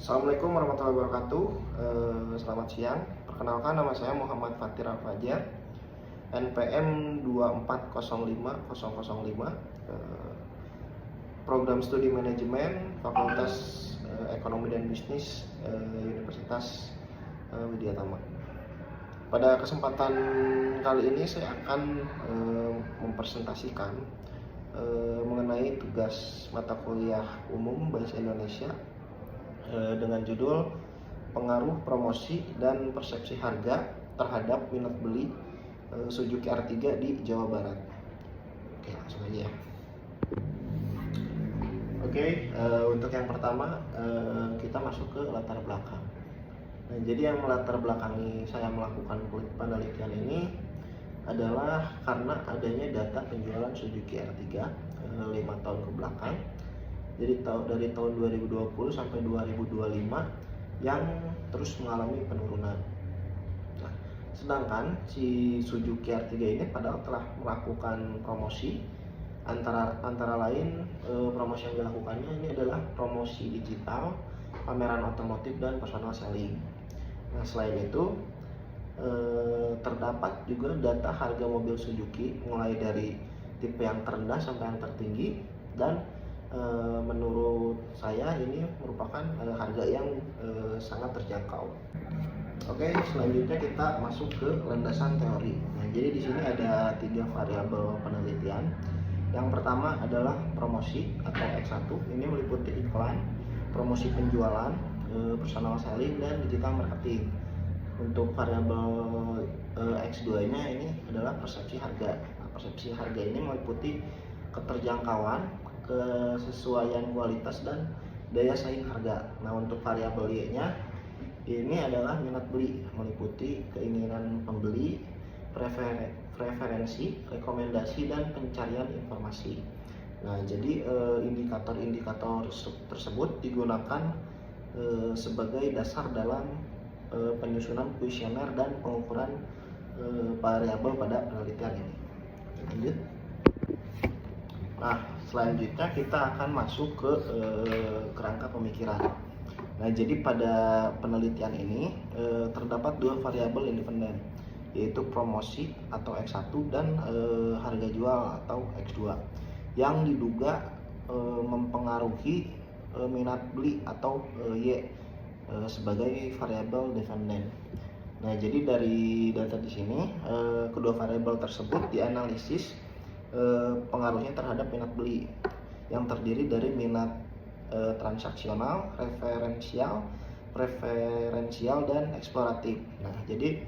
Assalamualaikum warahmatullahi wabarakatuh. Selamat siang. Perkenalkan, nama saya Muhammad Fatir Al-Fajar, NPM 2405005, Program Studi Manajemen, Fakultas Ekonomi dan Bisnis, Universitas Widya Tama. Pada kesempatan kali ini saya akan mempresentasikan mengenai tugas mata kuliah umum Bahasa Indonesia dengan judul Pengaruh Promosi dan Persepsi Harga Terhadap Minat Beli Suzuki R3 di Jawa Barat. Oke, langsung aja ya. Oke, untuk yang pertama kita masuk ke latar belakang. Nah, jadi yang melatar belakangi saya melakukan penelitian ini adalah karena adanya data penjualan Suzuki R3 5 tahun ke belakang. Jadi dari tahun 2020 sampai 2025 yang terus mengalami penurunan. Nah, sedangkan si Suzuki R3 ini padahal telah melakukan promosi, antara lain promosi yang dilakukannya ini adalah promosi digital, pameran otomotif, dan personal selling. Nah, selain itu terdapat juga data harga mobil Suzuki mulai dari tipe yang terendah sampai yang tertinggi, dan menurut saya ini merupakan harga yang sangat terjangkau. Oke, selanjutnya kita masuk ke landasan teori. Nah, jadi di sini ada 3 variabel penelitian. Yang pertama adalah promosi atau X1. Ini meliputi iklan, promosi penjualan, personal selling, dan digital marketing. Untuk variabel X2-nya ini adalah persepsi harga. Nah, persepsi harga ini meliputi keterjangkauan, kesesuaian kualitas, dan daya saing harga. Nah, untuk variabel Y-nya ini adalah minat beli, meliputi keinginan pembeli, preferensi, rekomendasi, dan pencarian informasi. Nah, jadi indikator-indikator tersebut digunakan sebagai dasar dalam penyusunan kuesioner dan pengukuran variabel pada penelitian ini. Lanjut. Nah, selanjutnya kita akan masuk ke kerangka pemikiran. Nah, jadi pada penelitian ini terdapat 2 variabel independen, yaitu promosi atau X1 dan harga jual atau X2, yang diduga mempengaruhi minat beli atau Y sebagai variabel dependen. Nah, jadi dari data di sini kedua variabel tersebut dianalisis pengaruhnya terhadap minat beli, yang terdiri dari minat transaksional, preferensial, dan eksploratif. Nah, jadi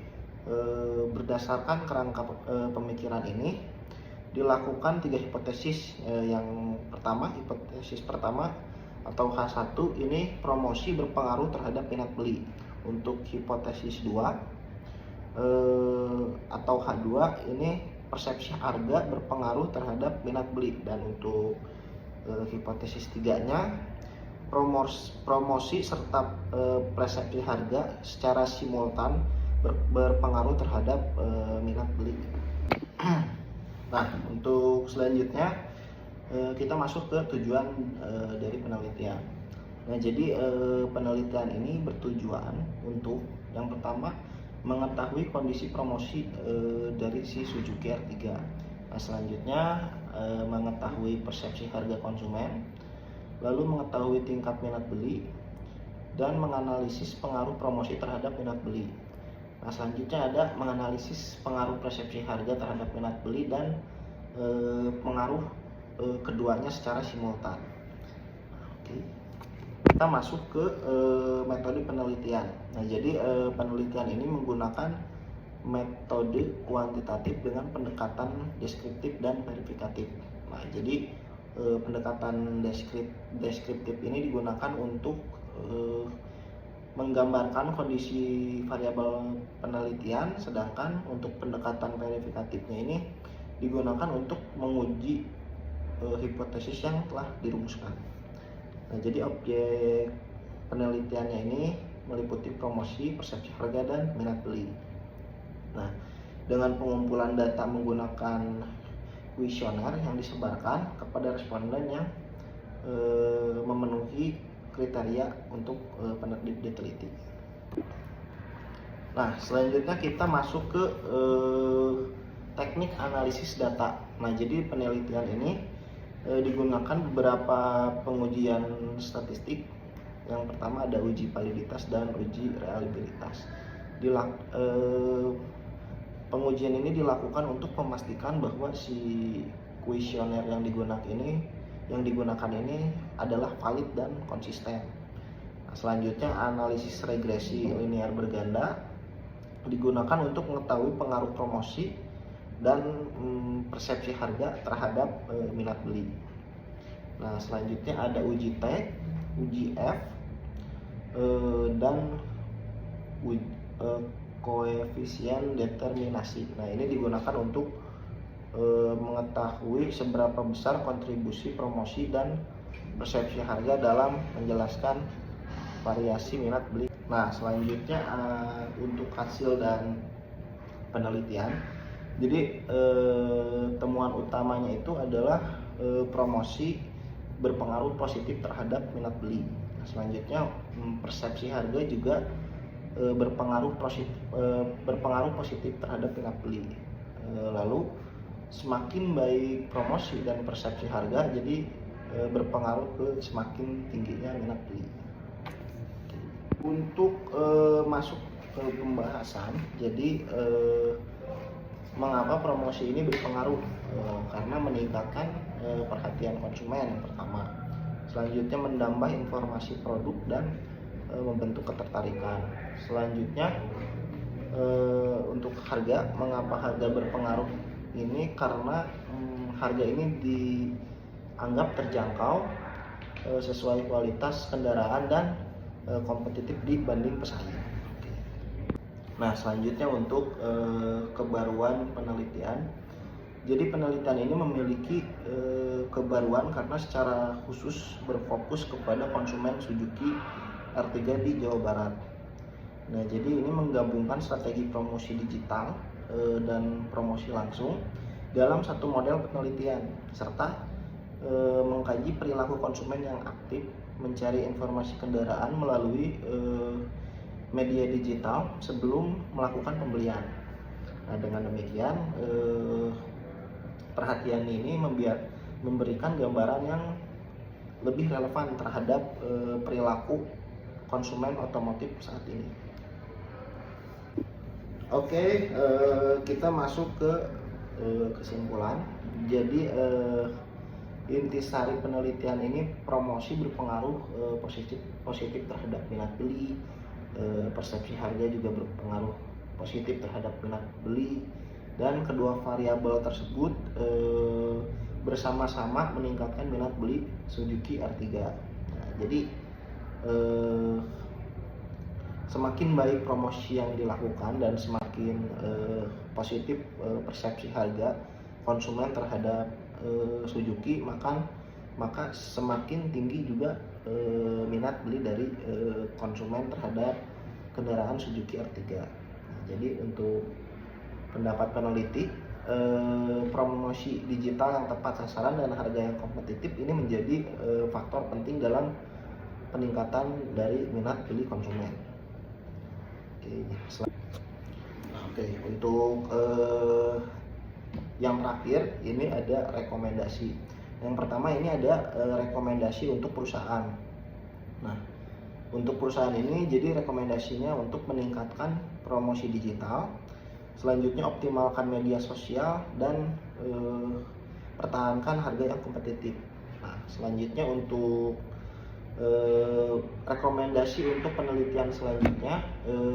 berdasarkan kerangka pemikiran ini dilakukan 3 hipotesis. Yang pertama, hipotesis pertama atau H1 ini promosi berpengaruh terhadap minat beli. Untuk hipotesis 2 atau H2 ini persepsi harga berpengaruh terhadap minat beli, dan untuk hipotesis 3-nya promosi serta persepsi harga secara simultan berpengaruh terhadap minat beli. Nah, untuk selanjutnya kita masuk ke tujuan dari penelitian. Nah, jadi penelitian ini bertujuan untuk yang pertama mengetahui kondisi promosi dari si Suzuki R3. Nah, selanjutnya mengetahui persepsi harga konsumen, lalu mengetahui tingkat minat beli, dan menganalisis pengaruh promosi terhadap minat beli. Nah, selanjutnya ada menganalisis pengaruh persepsi harga terhadap minat beli dan pengaruh keduanya secara simultan. Oke. Kita masuk ke metode penelitian. Nah, jadi penelitian ini menggunakan metode kuantitatif dengan pendekatan deskriptif dan verifikatif. Nah, jadi pendekatan deskriptif ini digunakan untuk menggambarkan kondisi variabel penelitian, sedangkan untuk pendekatan verifikatifnya ini digunakan untuk menguji hipotesis yang telah dirumuskan. Nah, jadi objek penelitiannya ini meliputi promosi, persepsi harga, dan minat beli. Nah, dengan pengumpulan data menggunakan kuesioner yang disebarkan kepada responden yang memenuhi kriteria untuk diteliti. Nah, selanjutnya kita masuk ke teknik analisis data. Nah, jadi penelitian ini digunakan beberapa pengujian statistik. Yang pertama ada uji validitas dan uji reliabilitas. Pengujian ini dilakukan untuk memastikan bahwa si kuesioner yang digunakan ini adalah valid dan konsisten. Nah, selanjutnya analisis regresi linear berganda digunakan untuk mengetahui pengaruh promosi dan persepsi harga terhadap minat beli. Nah, selanjutnya ada uji T, uji F, dan koefisien determinasi. Nah, ini digunakan untuk mengetahui seberapa besar kontribusi promosi dan persepsi harga dalam menjelaskan variasi minat beli. Nah, selanjutnya untuk hasil dan penelitian. Jadi temuan utamanya itu adalah promosi berpengaruh positif terhadap minat beli. Nah, selanjutnya persepsi harga juga berpengaruh positif terhadap minat beli. Lalu semakin baik promosi dan persepsi harga, jadi berpengaruh ke semakin tingginya minat beli. Untuk masuk ke pembahasan, jadi mengapa promosi ini berpengaruh? Karena meningkatkan perhatian konsumen yang pertama. Selanjutnya menambah informasi produk dan membentuk ketertarikan. Selanjutnya untuk harga, mengapa harga berpengaruh? Ini karena harga ini dianggap terjangkau, sesuai kualitas kendaraan dan kompetitif dibanding pesaing. Nah, selanjutnya untuk kebaruan penelitian. Jadi penelitian ini memiliki kebaruan karena secara khusus berfokus kepada konsumen Suzuki R3 di Jawa Barat. Nah, jadi ini menggabungkan strategi promosi digital dan promosi langsung dalam satu model penelitian, serta mengkaji perilaku konsumen yang aktif mencari informasi kendaraan melalui media digital sebelum melakukan pembelian. Nah, dengan demikian perhatian ini memberikan gambaran yang lebih relevan terhadap perilaku konsumen otomotif saat ini. Oke, kita masuk ke kesimpulan. Jadi intisari penelitian ini, promosi berpengaruh positif terhadap minat beli, persepsi harga juga berpengaruh positif terhadap minat beli, dan kedua variabel tersebut bersama-sama meningkatkan minat beli Suzuki R3. Nah, jadi semakin baik promosi yang dilakukan dan semakin positif persepsi harga konsumen terhadap Suzuki, maka semakin tinggi juga minat beli dari konsumen terhadap kendaraan Suzuki R3. Nah, jadi untuk pendapat peneliti, promosi digital yang tepat sasaran dan harga yang kompetitif ini menjadi faktor penting dalam peningkatan dari minat beli konsumen. Oke, untuk yang terakhir ini ada rekomendasi. Yang pertama ini ada rekomendasi untuk perusahaan. Nah, untuk perusahaan ini jadi rekomendasinya untuk meningkatkan promosi digital, selanjutnya optimalkan media sosial, dan pertahankan harga yang kompetitif. Nah, selanjutnya untuk rekomendasi untuk penelitian selanjutnya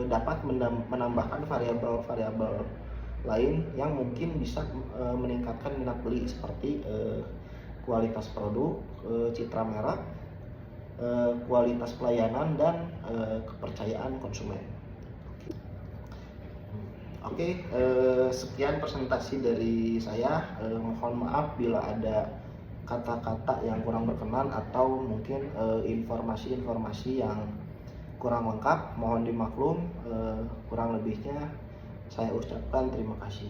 dapat menambahkan variabel-variabel lain yang mungkin bisa meningkatkan minat beli seperti kualitas produk, citra merek, kualitas pelayanan, dan kepercayaan konsumen. Oke, sekian presentasi dari saya. Mohon maaf bila ada kata-kata yang kurang berkenan atau mungkin informasi-informasi yang kurang lengkap. Mohon dimaklum, kurang lebihnya saya ucapkan terima kasih.